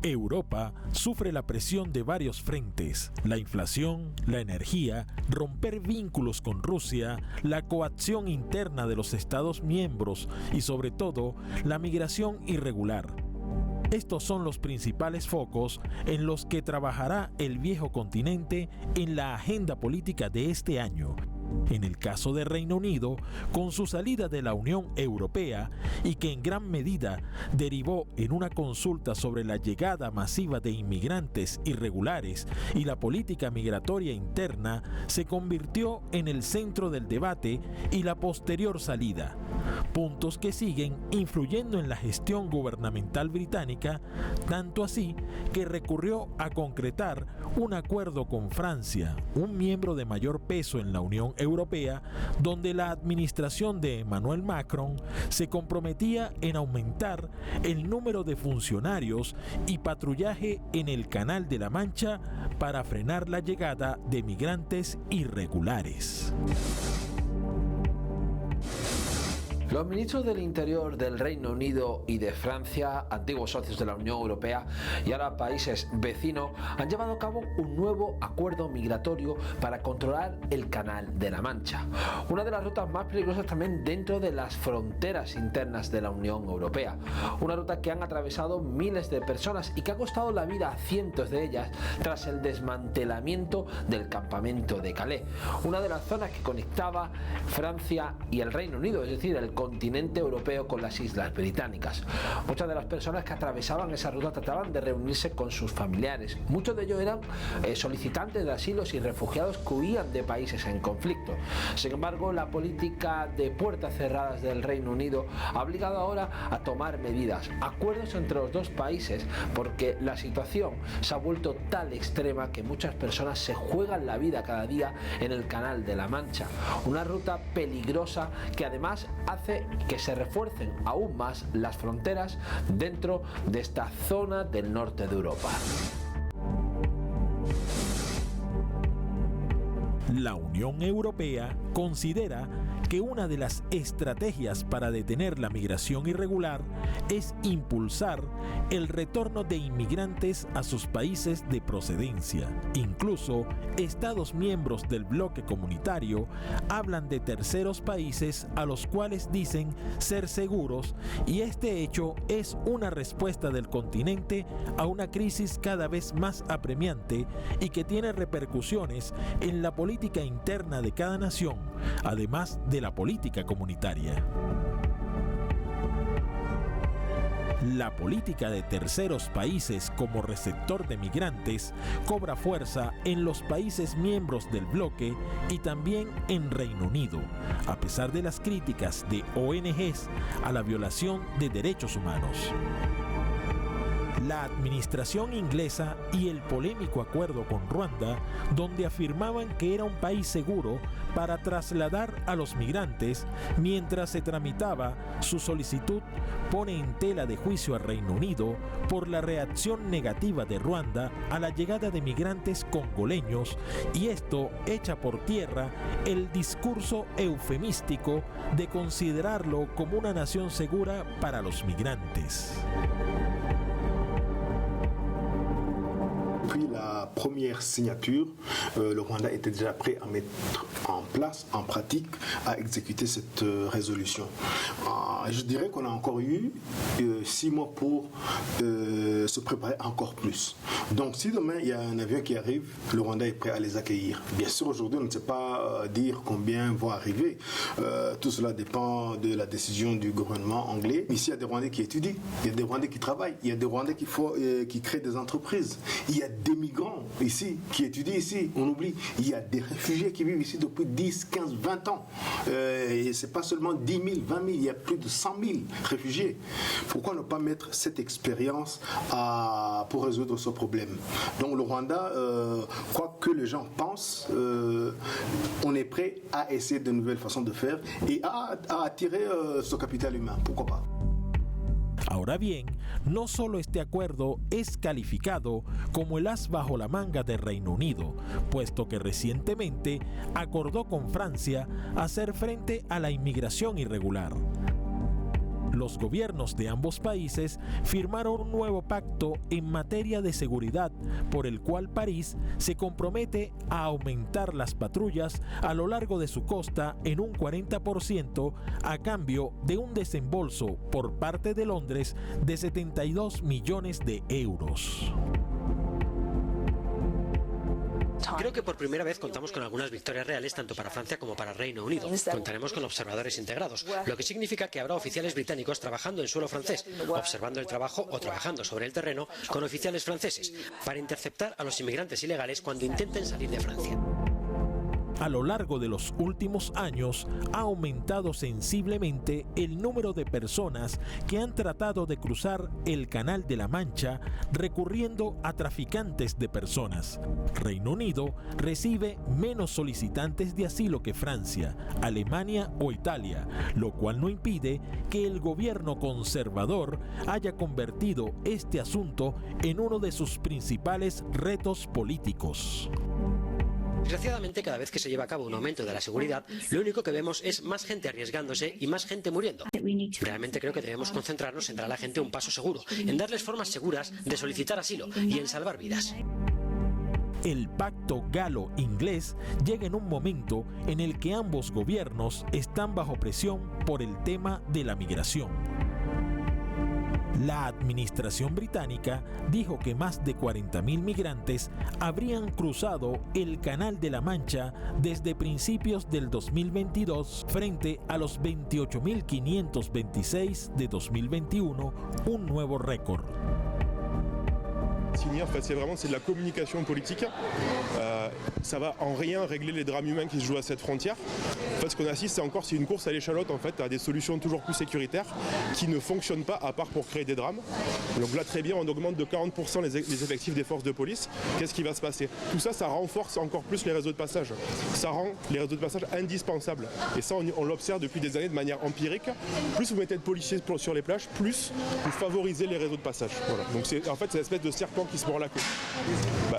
Europa sufre la presión de varios frentes: la inflación, la energía, romper vínculos con Rusia, la coacción interna de los Estados miembros y sobre todo la migración irregular. Estos son los principales focos en los que trabajará el viejo continente en la agenda política de este año. En el caso de Reino Unido, con su salida de la Unión Europea y que en gran medida derivó en una consulta sobre la llegada masiva de inmigrantes irregulares y la política migratoria interna, se convirtió en el centro del debate y la posterior salida. Puntos que siguen influyendo en la gestión gubernamental británica, tanto así que recurrió a concretar un acuerdo con Francia, un miembro de mayor peso en la Unión Europea, donde la administración de Emmanuel Macron se comprometía en aumentar el número de funcionarios y patrullaje en el Canal de la Mancha para frenar la llegada de migrantes irregulares. Los ministros del Interior del Reino Unido y de Francia, antiguos socios de la Unión Europea y ahora países vecinos, han llevado a cabo un nuevo acuerdo migratorio para controlar el Canal de la Mancha, una de las rutas más peligrosas también dentro de las fronteras internas de la Unión Europea, una ruta que han atravesado miles de personas y que ha costado la vida a cientos de ellas tras el desmantelamiento del campamento de Calais, una de las zonas que conectaba Francia y el Reino Unido, es decir, el continente europeo con las islas británicas. Muchas de las personas que atravesaban esa ruta trataban de reunirse con sus familiares. Muchos de ellos eran solicitantes de asilos y refugiados que huían de países en conflicto. Sin embargo, la política de puertas cerradas del Reino Unido ha obligado ahora a tomar medidas, acuerdos entre los dos países, porque la situación se ha vuelto tan extrema que muchas personas se juegan la vida cada día en el Canal de la Mancha. Una ruta peligrosa que además hace que se refuercen aún más las fronteras dentro de esta zona del norte de Europa. La Unión Europea considera que una de las estrategias para detener la migración irregular es impulsar el retorno de inmigrantes a sus países de procedencia. Incluso Estados miembros del bloque comunitario hablan de terceros países a los cuales dicen ser seguros, y este hecho es una respuesta del continente a una crisis cada vez más apremiante y que tiene repercusiones en la política interna de cada nación, además de la política comunitaria. La política de terceros países como receptor de migrantes cobra fuerza en los países miembros del bloque y también en Reino Unido, a pesar de las críticas de ONGs a la violación de derechos humanos. La administración inglesa y el polémico acuerdo con Ruanda, donde afirmaban que era un país seguro para trasladar a los migrantes mientras se tramitaba su solicitud, pone en tela de juicio al Reino Unido por la reacción negativa de Ruanda a la llegada de migrantes congoleños, y esto echa por tierra el discurso eufemístico de considerarlo como una nación segura para los migrantes. Depuis la première signature, le Rwanda était déjà prêt à mettre en place, en pratique, à exécuter cette résolution. Je dirais qu'on a encore eu 6 mois pour se préparer encore plus. Donc si demain il y a un avion qui arrive, le Rwanda est prêt à les accueillir. Bien sûr, aujourd'hui on ne sait pas dire combien vont arriver. Tout cela dépend de la décision du gouvernement anglais. Ici il y a des Rwandais qui étudient, il y a des Rwandais qui travaillent, il y a des Rwandais qui créent des entreprises. Il y a des migrants ici qui étudient ici, on oublie. Il y a des réfugiés qui vivent ici depuis 10, 15, 20 ans. Et c'est pas seulement 10 000, 20 000, il y a plus de 100 000 réfugiés. Pourquoi ne pas mettre cette expérience pour résoudre ce problème? Donc le Rwanda, quoi que les gens pensent, on est prêt à essayer de nouvelles façons de faire et à attirer ce capital humain. Pourquoi pas? Ahora bien, no solo este acuerdo es calificado como el as bajo la manga del Reino Unido, puesto que recientemente acordó con Francia hacer frente a la inmigración irregular. Los gobiernos de ambos países firmaron un nuevo pacto en materia de seguridad por el cual París se compromete a aumentar las patrullas a lo largo de su costa en un 40% a cambio de un desembolso por parte de Londres de 72 millones de euros. Creo que por primera vez contamos con algunas victorias reales tanto para Francia como para Reino Unido. Contaremos con observadores integrados, lo que significa que habrá oficiales británicos trabajando en suelo francés, observando el trabajo o trabajando sobre el terreno con oficiales franceses, para interceptar a los inmigrantes ilegales cuando intenten salir de Francia. A lo largo de los últimos años ha aumentado sensiblemente el número de personas que han tratado de cruzar el Canal de la Mancha recurriendo a traficantes de personas. Reino Unido recibe menos solicitantes de asilo que Francia, Alemania o Italia, lo cual no impide que el gobierno conservador haya convertido este asunto en uno de sus principales retos políticos. Desgraciadamente, cada vez que se lleva a cabo un aumento de la seguridad, lo único que vemos es más gente arriesgándose y más gente muriendo. Realmente creo que debemos concentrarnos en dar a la gente un paso seguro, en darles formas seguras de solicitar asilo y en salvar vidas. El pacto galo-inglés llega en un momento en el que ambos gobiernos están bajo presión por el tema de la migración. La administración británica dijo que más de 40.000 migrantes habrían cruzado el Canal de la Mancha desde principios del 2022 frente a los 28.526 de 2021, un nuevo récord. En fait, c'est de la communication politique. Ça va en rien régler les drames humains qui se jouent à cette frontière. En fait, ce qu'on assiste, c'est une course à l'échalote en fait, à des solutions toujours plus sécuritaires qui ne fonctionnent pas à part pour créer des drames. Donc là, très bien, on augmente de 40% les effectifs des forces de police. Qu'est-ce qui va se passer? Tout ça, ça renforce encore plus les réseaux de passage. Ça rend les réseaux de passage indispensables. Et ça, on l'observe depuis des années de manière empirique. Plus vous mettez de policiers sur les plages, plus vous favorisez les réseaux de passage. Voilà. Donc en fait, c'est une espèce de serpent qui se mord la queue.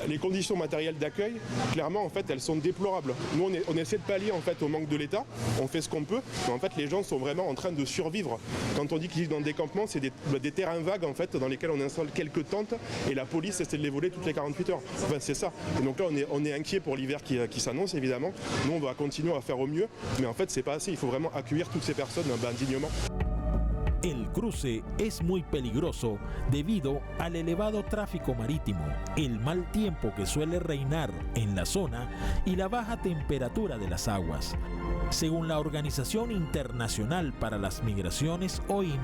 Les conditions matérielles d'accueil, clairement, en fait, elles sont déplorables. Nous, on essaie de pallier en fait au manque de l'État. On fait ce qu'on peut, mais en fait, les gens sont vraiment en train de survivre. Quand on dit qu'ils vivent dans des campements, c'est des terrains vagues en fait, dans lesquels on installe quelques tentes et la police essaie de les voler toutes les 48 heures. Enfin, c'est ça. Et donc là, on est inquiet pour l'hiver qui s'annonce évidemment. Nous, on va continuer à faire au mieux, mais en fait, c'est pas assez. Il faut vraiment accueillir toutes ces personnes dignement. El cruce es muy peligroso debido al elevado tráfico marítimo, el mal tiempo que suele reinar en la zona y la baja temperatura de las aguas. Según la Organización Internacional para las Migraciones, OIM,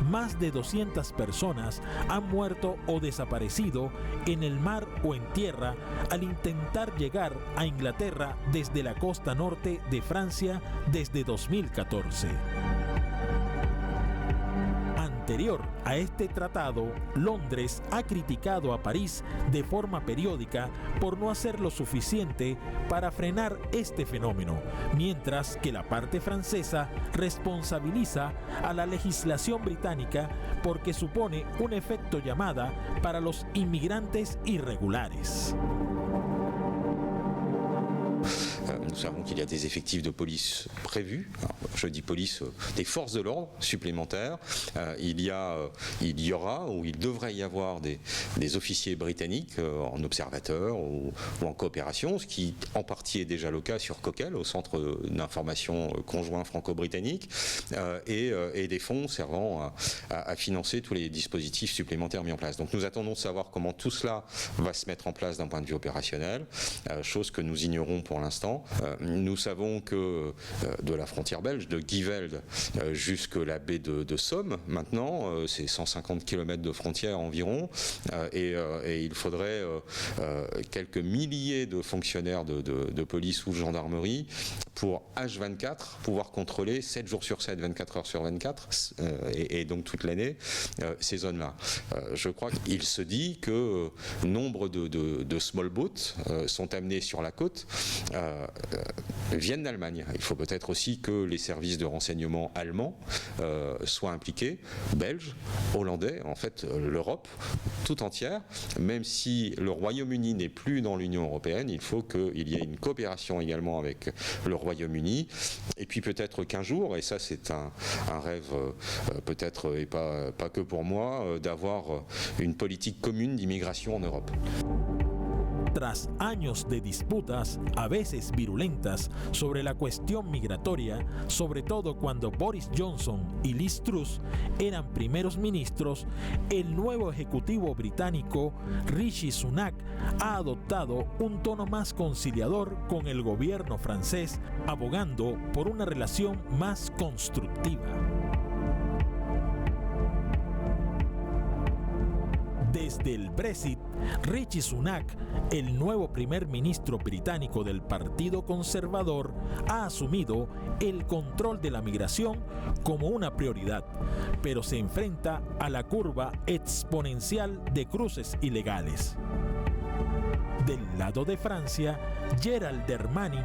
más de 200 personas han muerto o desaparecido en el mar o en tierra al intentar llegar a Inglaterra desde la costa norte de Francia desde 2014. Anterior a este tratado, Londres ha criticado a París de forma periódica por no hacer lo suficiente para frenar este fenómeno, mientras que la parte francesa responsabiliza a la legislación británica porque supone un efecto llamada para los inmigrantes irregulares. Nous savons qu'il y a des effectifs de police prévus. Alors, je dis police, des forces de l'ordre supplémentaires. Il y aura ou il devrait y avoir des officiers britanniques en observateur ou en coopération, ce qui en partie est déjà le cas sur Coquel, au centre d'information conjoint franco-britannique, et des fonds servant à financer tous les dispositifs supplémentaires mis en place. Donc nous attendons de savoir comment tout cela va se mettre en place d'un point de vue opérationnel, chose que nous ignorons pour l'instant. Nous savons que de la frontière belge, de Givelde jusqu'à la baie de Somme, maintenant, c'est 150 km de frontière environ, et il faudrait quelques milliers de fonctionnaires de police ou de gendarmerie pour H24 pouvoir contrôler 7 jours sur 7, 24 heures sur 24, et donc toute l'année, ces zones-là. Je crois qu'il se dit que nombre de small boats sont amenés sur la côte. viennent d'Allemagne. Il faut peut-être aussi que les services de renseignement allemands soient impliqués, belges, hollandais, en fait l'Europe tout entière. Même si le Royaume-Uni n'est plus dans l'Union européenne, il faut qu'il y ait une coopération également avec le Royaume-Uni. Et puis peut-être qu'un jour, et ça c'est un rêve peut-être et pas que pour moi, d'avoir une politique commune d'immigration en Europe. Tras años de disputas, a veces virulentas, sobre la cuestión migratoria, sobre todo cuando Boris Johnson y Liz Truss eran primeros ministros, el nuevo ejecutivo británico, Rishi Sunak, ha adoptado un tono más conciliador con el gobierno francés, abogando por una relación más constructiva. Desde el Brexit, Rishi Sunak, el nuevo primer ministro británico del Partido Conservador, ha asumido el control de la migración como una prioridad, pero se enfrenta a la curva exponencial de cruces ilegales. Del lado de Francia, Gérald Darmanin,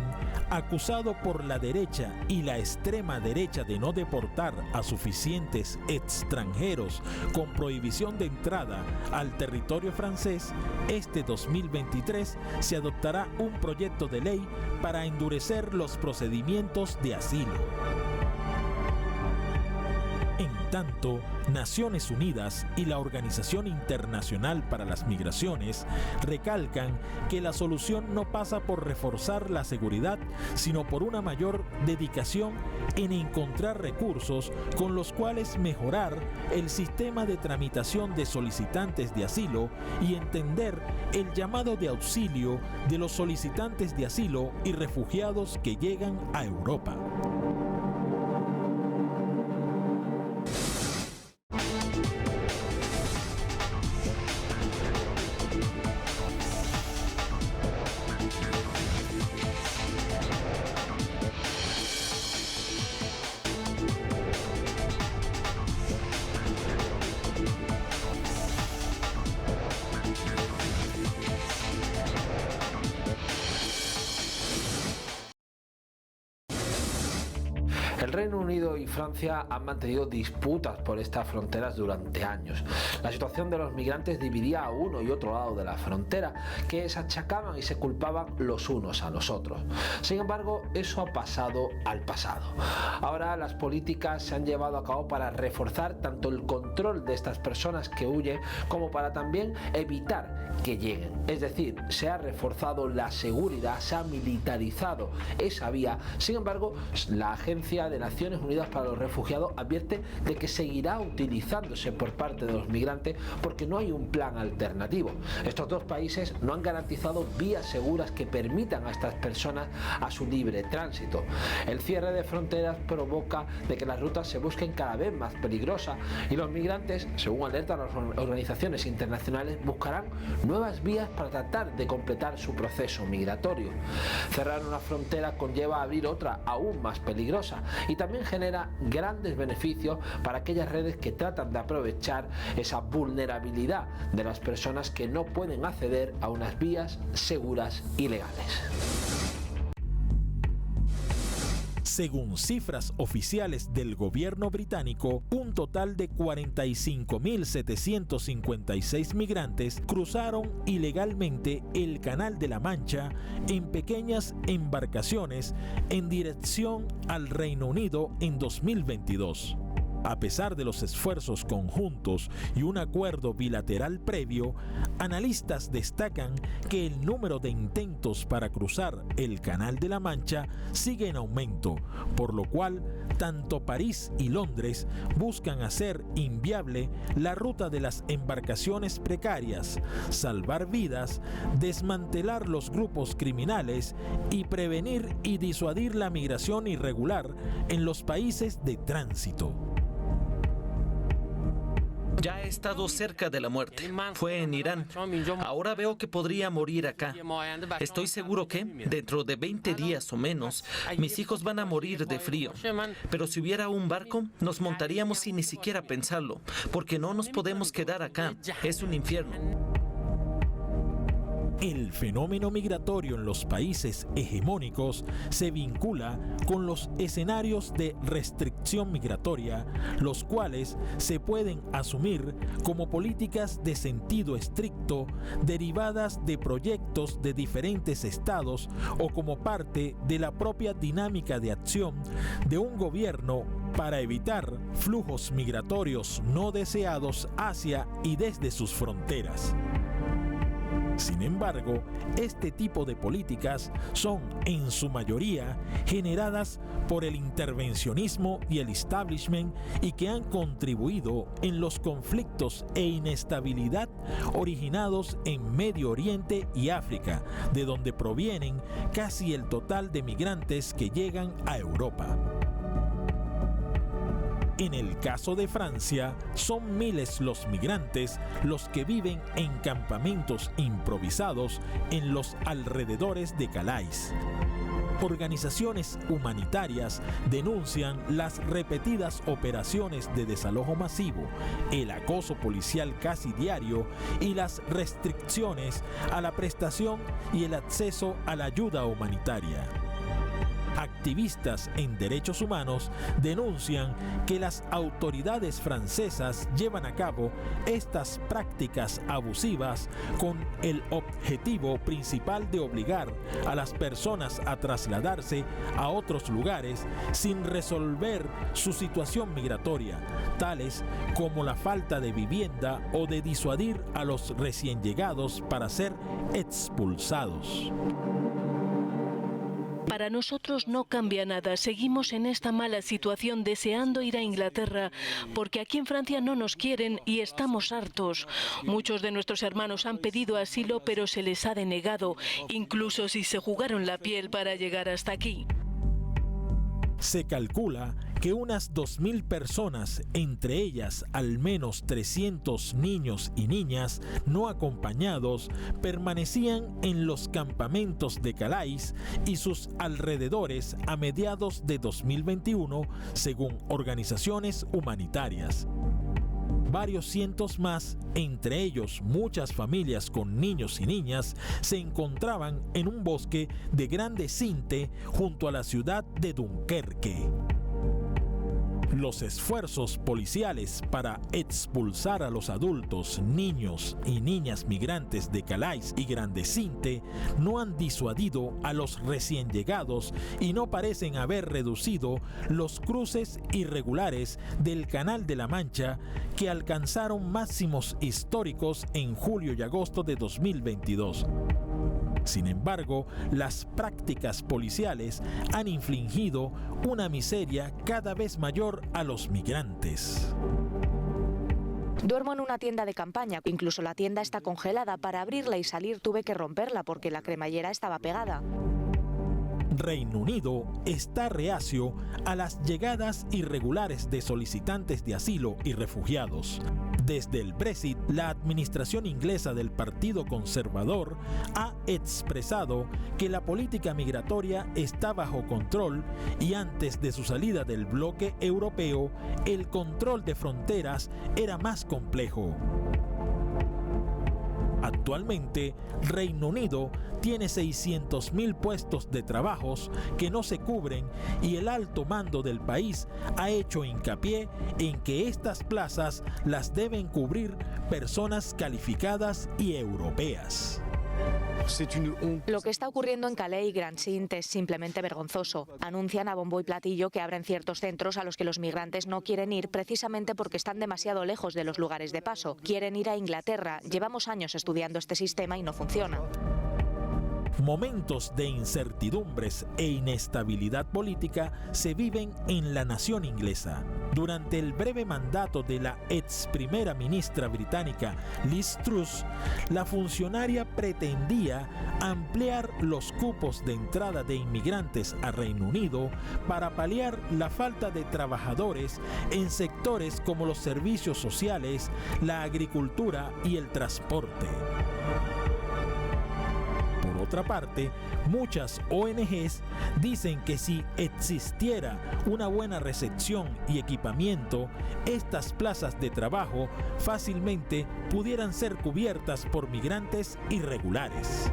acusado por la derecha y la extrema derecha de no deportar a suficientes extranjeros con prohibición de entrada al territorio francés, este 2023 se adoptará un proyecto de ley para endurecer los procedimientos de asilo. En tanto, Naciones Unidas y la Organización Internacional para las Migraciones recalcan que la solución no pasa por reforzar la seguridad, sino por una mayor dedicación en encontrar recursos con los cuales mejorar el sistema de tramitación de solicitantes de asilo y entender el llamado de auxilio de los solicitantes de asilo y refugiados que llegan a Europa. El Reino Unido y Francia han mantenido disputas por estas fronteras durante años. La situación de los migrantes dividía a uno y otro lado de la frontera, que se achacaban y se culpaban los unos a los otros. Sin embargo, eso ha pasado al pasado. Ahora las políticas se han llevado a cabo para reforzar tanto el control de estas personas que huyen como para también evitar que lleguen. Es decir, se ha reforzado la seguridad, se ha militarizado esa vía. Sin embargo, la Agencia de Naciones Unidas para los Refugiados advierte de que seguirá utilizándose por parte de los migrantes porque no hay un plan alternativo. Estos dos países no han garantizado vías seguras que permitan a estas personas a su libre tránsito. El cierre de fronteras provoca de que las rutas se busquen cada vez más peligrosas y los migrantes, según alertan las organizaciones internacionales, buscarán nuevas vías para tratar de completar su proceso migratorio. Cerrar una frontera conlleva abrir otra aún más peligrosa y también genera grandes beneficios para aquellas redes que tratan de aprovechar esa vulnerabilidad de las personas que no pueden acceder a unas vías seguras y legales. Según cifras oficiales del gobierno británico, un total de 45.756 migrantes cruzaron ilegalmente el Canal de la Mancha en pequeñas embarcaciones en dirección al Reino Unido en 2022. A pesar de los esfuerzos conjuntos y un acuerdo bilateral previo, analistas destacan que el número de intentos para cruzar el Canal de la Mancha sigue en aumento, por lo cual tanto París y Londres buscan hacer inviable la ruta de las embarcaciones precarias, salvar vidas, desmantelar los grupos criminales y prevenir y disuadir la migración irregular en los países de tránsito. Ya he estado cerca de la muerte. Fue en Irán. Ahora veo que podría morir acá. Estoy seguro que, dentro de 20 días o menos, mis hijos van a morir de frío. Pero si hubiera un barco, nos montaríamos sin ni siquiera pensarlo, porque no nos podemos quedar acá. Es un infierno. El fenómeno migratorio en los países hegemónicos se vincula con los escenarios de restricción migratoria, los cuales se pueden asumir como políticas de sentido estricto derivadas de proyectos de diferentes estados o como parte de la propia dinámica de acción de un gobierno para evitar flujos migratorios no deseados hacia y desde sus fronteras. Sin embargo, este tipo de políticas son en su mayoría generadas por el intervencionismo y el establishment y que han contribuido en los conflictos e inestabilidad originados en Medio Oriente y África, de donde provienen casi el total de migrantes que llegan a Europa. En el caso de Francia, son miles los migrantes los que viven en campamentos improvisados en los alrededores de Calais. Organizaciones humanitarias denuncian las repetidas operaciones de desalojo masivo, el acoso policial casi diario y las restricciones a la prestación y el acceso a la ayuda humanitaria. Activistas en derechos humanos denuncian que las autoridades francesas llevan a cabo estas prácticas abusivas con el objetivo principal de obligar a las personas a trasladarse a otros lugares sin resolver su situación migratoria, tales como la falta de vivienda o de disuadir a los recién llegados para ser expulsados. Para nosotros no cambia nada, seguimos en esta mala situación deseando ir a Inglaterra, porque aquí en Francia no nos quieren y estamos hartos. Muchos de nuestros hermanos han pedido asilo, pero se les ha denegado, incluso si se jugaron la piel para llegar hasta aquí. Se calcula que unas 2.000 personas, entre ellas al menos 300 niños y niñas no acompañados, permanecían en los campamentos de Calais y sus alrededores a mediados de 2021, según organizaciones humanitarias. Varios cientos más, entre ellos muchas familias con niños y niñas, se encontraban en un bosque de Grande Sinte junto a la ciudad de Dunkerque. Los esfuerzos policiales para expulsar a los adultos, niños y niñas migrantes de Calais y Grande Sinte no han disuadido a los recién llegados y no parecen haber reducido los cruces irregulares del Canal de la Mancha, que alcanzaron máximos históricos en julio y agosto de 2022. Sin embargo, las prácticas policiales han infligido una miseria cada vez mayor a los migrantes. Duermo en una tienda de campaña, incluso la tienda está congelada. Para abrirla y salir tuve que romperla porque la cremallera estaba pegada. Reino Unido está reacio a las llegadas irregulares de solicitantes de asilo y refugiados. Desde el Brexit, la administración inglesa del Partido Conservador ha expresado que la política migratoria está bajo control y antes de su salida del bloque europeo, el control de fronteras era más complejo. Actualmente, Reino Unido tiene 600.000 puestos de trabajos que no se cubren y el alto mando del país ha hecho hincapié en que estas plazas las deben cubrir personas calificadas y europeas. Lo que está ocurriendo en Calais y Grande Sinte es simplemente vergonzoso. Anuncian a bombo y platillo que abren ciertos centros a los que los migrantes no quieren ir precisamente porque están demasiado lejos de los lugares de paso. Quieren ir a Inglaterra. Llevamos años estudiando este sistema y no funciona. Momentos de incertidumbres e inestabilidad política se viven en la nación inglesa. Durante el breve mandato de la ex primera ministra británica Liz Truss, la funcionaria pretendía ampliar los cupos de entrada de inmigrantes a Reino Unido para paliar la falta de trabajadores en sectores como los servicios sociales, la agricultura y el transporte. Por otra parte, muchas ONGs dicen que si existiera una buena recepción y equipamiento, estas plazas de trabajo fácilmente pudieran ser cubiertas por migrantes irregulares.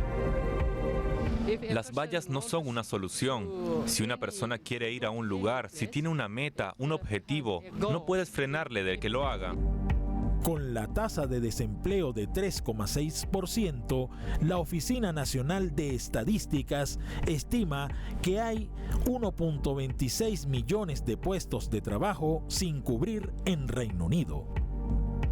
Las vallas no son una solución. Si una persona quiere ir a un lugar, si tiene una meta, un objetivo, no puedes frenarle de que lo haga. Con la tasa de desempleo de 3,6%, la Oficina Nacional de Estadísticas estima que hay 1.26 millones de puestos de trabajo sin cubrir en Reino Unido.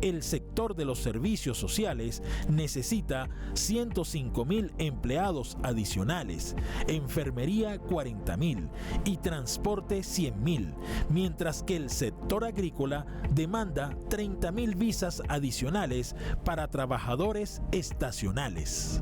El sector de los servicios sociales necesita 105.000 empleados adicionales, enfermería 40.000 y transporte 100.000, mientras que el sector agrícola demanda 30.000 visas adicionales para trabajadores estacionales.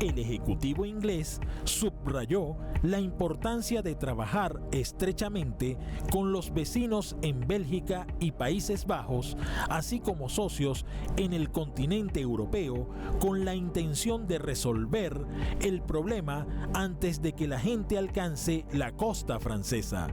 El Ejecutivo inglés subrayó la importancia de trabajar estrechamente con los vecinos en Bélgica y Países Bajos, así como socios en el continente europeo, con la intención de resolver el problema antes de que la gente alcance la costa francesa.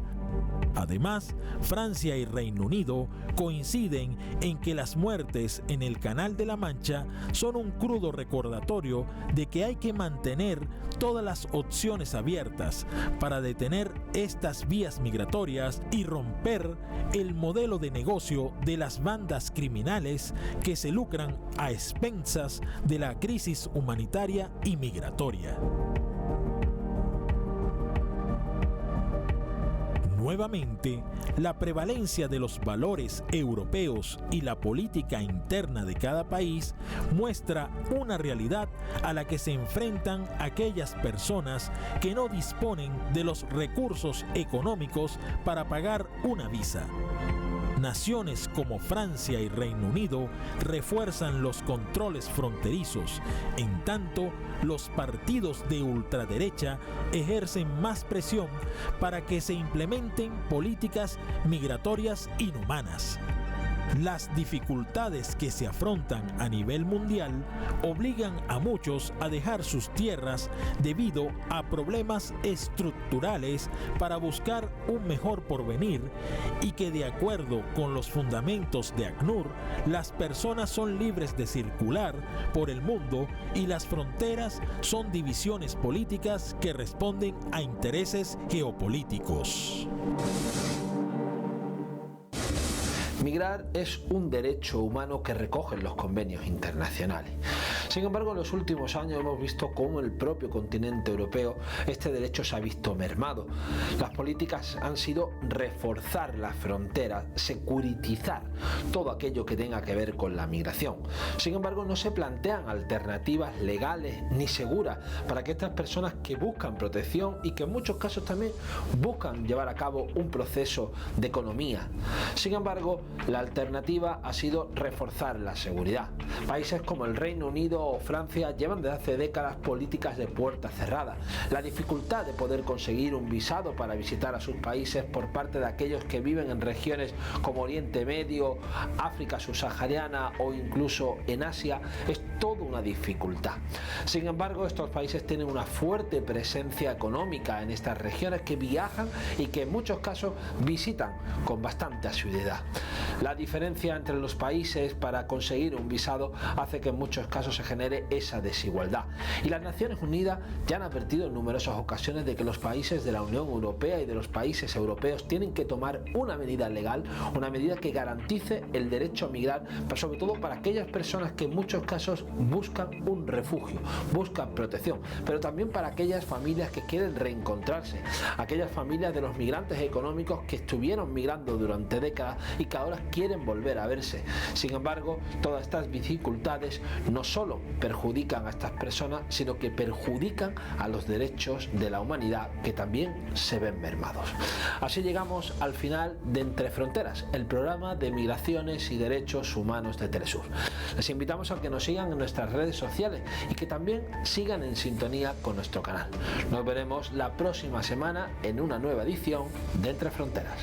Además, Francia y Reino Unido coinciden en que las muertes en el Canal de la Mancha son un crudo recordatorio de que hay que mantener todas las opciones abiertas para detener estas vías migratorias y romper el modelo de negocio de las bandas criminales que se lucran a expensas de la crisis humanitaria y migratoria. Nuevamente, la prevalencia de los valores europeos y la política interna de cada país muestra una realidad a la que se enfrentan aquellas personas que no disponen de los recursos económicos para pagar una visa. Naciones como Francia y Reino Unido refuerzan los controles fronterizos, en tanto los partidos de ultraderecha ejercen más presión para que se implementen políticas migratorias inhumanas. Las dificultades que se afrontan a nivel mundial obligan a muchos a dejar sus tierras debido a problemas estructurales para buscar un mejor porvenir y que, de acuerdo con los fundamentos de ACNUR, las personas son libres de circular por el mundo y las fronteras son divisiones políticas que responden a intereses geopolíticos. Migrar es un derecho humano que recogen los convenios internacionales. Sin embargo, en los últimos años hemos visto cómo en el propio continente europeo este derecho se ha visto mermado. Las políticas han sido reforzar las fronteras, securitizar todo aquello que tenga que ver con la migración. Sin embargo, no se plantean alternativas legales ni seguras para que estas personas que buscan protección y que en muchos casos también buscan llevar a cabo un proceso de economía. Sin embargo, la alternativa ha sido reforzar la seguridad. Países como el Reino Unido o Francia llevan desde hace décadas políticas de puertas cerradas. La dificultad de poder conseguir un visado para visitar a sus países por parte de aquellos que viven en regiones como Oriente Medio, África subsahariana o incluso en Asia es toda una dificultad. Sin embargo, estos países tienen una fuerte presencia económica en estas regiones, que viajan y que en muchos casos visitan con bastante asiduidad. La diferencia entre los países para conseguir un visado hace que en muchos casos se genere esa desigualdad. Y las Naciones Unidas ya han advertido en numerosas ocasiones de que los países de la Unión Europea y de los países europeos tienen que tomar una medida legal, una medida que garantice el derecho a migrar, pero sobre todo para aquellas personas que en muchos casos buscan un refugio, buscan protección, pero también para aquellas familias que quieren reencontrarse, aquellas familias de los migrantes económicos que estuvieron migrando durante décadas y que ahora quieren volver a verse. Sin embargo, todas estas dificultades no solo perjudican a estas personas, sino que perjudican a los derechos de la humanidad, que también se ven mermados. Así llegamos al final de Entre Fronteras, el programa de migraciones y derechos humanos de Telesur. Les invitamos a que nos sigan en nuestras redes sociales y que también sigan en sintonía con nuestro canal. Nos veremos la próxima semana en una nueva edición de Entre Fronteras.